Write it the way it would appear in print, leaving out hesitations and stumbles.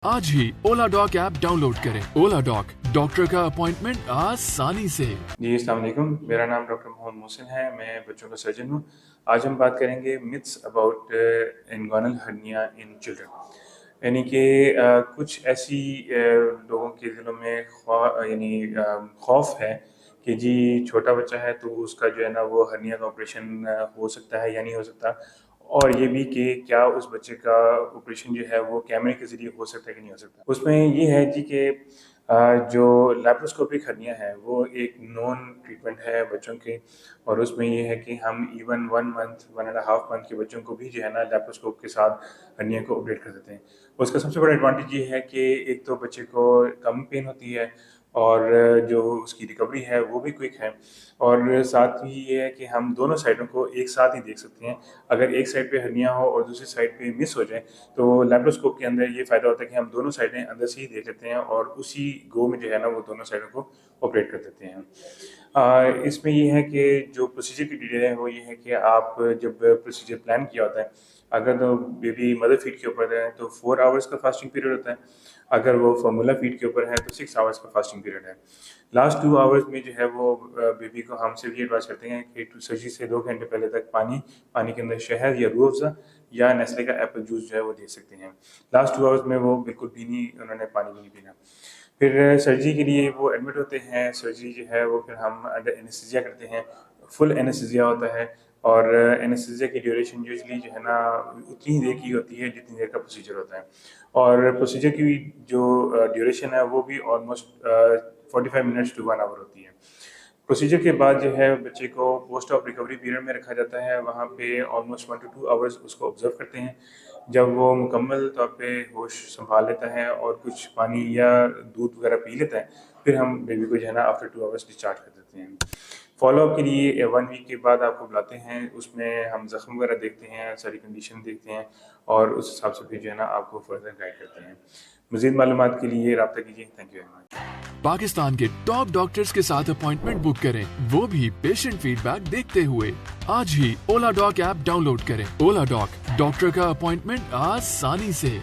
आज ही ओला dock app download करें। ओला dock, doctor का अपॉइंटमेंट आसानी से। जी अस्सलाम वालेकुम, मेरा नाम डॉक्टर मोहम्मद मोहसिन है। मैं बच्चों का सर्जन हूँ। आज हम बात करेंगे myths about inguinal hernia in children, यानी कि कुछ ऐसी लोगों के दिलों में खौफ है कि जी छोटा बच्चा है तो उसका जो है ना वो हर्निया का ऑपरेशन हो सकता है या नहीं हो सकता, और ये भी कि क्या उस बच्चे का ऑपरेशन जो है वो कैमरे के ज़रिए हो सकता है कि नहीं हो सकता। उसमें ये है जी कि जो लैप्रोस्कोपिक हर्निया है वो एक नॉन ट्रीटमेंट है बच्चों के, और उसमें ये है कि हम इवन 1 मंथ 1.5 मंथ के बच्चों को भी जो है ना लैप्रोस्कोप के साथ हर्निया को ऑपरेट कर देते हैं। उसका सबसे बड़ा एडवांटेज ये है कि एक तो बच्चे को कम पेन होती है और जो उसकी रिकवरी है वो भी क्विक है, और साथ ही ये है कि हम दोनों साइडों को एक साथ ही देख सकते हैं। अगर एक साइड पे हर्निया हो और दूसरी साइड पे मिस हो जाए तो लैप्रोस्कोप के अंदर ये फ़ायदा होता है कि हम दोनों साइडें अंदर से ही देख लेते हैं और उसी गो में जो है ना वो दोनों साइडों को ऑपरेट कर देते हैं। इसमें ये है कि जो प्रोसीजर की डिटेल है वो ये है कि आप जब प्रोसीजर प्लान किया होता है, अगर तो बेबी मदर फीड के ऊपर है तो 4 आवर्स का फास्टिंग पीरियड होता है, अगर वो फार्मूला फीड के ऊपर है तो 6 आवर्स का फास्टिंग पीरियड है। लास्ट 2 आवर्स में जो है वो बेबी को हम सिर्फ ये एडवाइस करते हैं कि सर्जरी से 2 घंटे पहले तक पानी के अंदर शहद या रूह अफ़ज़ा या नेस्ले का एप्पल जूस जो है वो दे सकते हैं। लास्ट 2 आवर्स में वो बिल्कुल भी नहीं, उन्होंने पानी भी नहीं पीना। फिर सर्जरी के लिए वो एडमिट होते हैं। सर्जरी जो है वो फिर हम अंडर एनेस्थीसिया करते हैं, फुल एनेस्थीसिया होता है, और एनेस्थीसिया की ड्यूरेशन यूजुअली जो है ना उतनी ही देर की होती है जितनी देर का प्रोसीजर होता है, और प्रोसीजर की जो ड्यूरेशन है वो भी ऑलमोस्ट 45 मिनट्स टू 1 आवर होती है। प्रोसीजर के बाद जो है बच्चे को पोस्ट ऑफ रिकवरी पीरियड में रखा जाता है। वहाँ पे ऑलमोस्ट 1 to 2 आवर्स उसको ऑब्जर्व करते हैं। जब वो मुकम्मल तौर पे होश संभाल लेता है और कुछ पानी या दूध वगैरह पी लेता है, फिर हम बेबी को जो है ना आफ्टर 2 आवर्स डिस्चार्ज कर देते हैं। फॉलोअप के लिए 1 वीक के बाद आपको बुलाते हैं, उसमें हम ज़ख्म वगैरह देखते हैं, सारी कंडीशन देखते हैं, और उस हिसाब से फिर जो है ना आपको फर्दर गाइड करते हैं। मज़ीद मालूमात के लिए रब्ता कीजिए। Thank you very much. Pakistan के टॉप डॉक्टर्स के साथ अपॉइंटमेंट बुक करें, वो भी पेशेंट फीडबैक देखते हुए। आज ही ओला डॉक ऐप डाउनलोड करें। ओला डॉक, डॉक्टर का अपॉइंटमेंट आसानी से।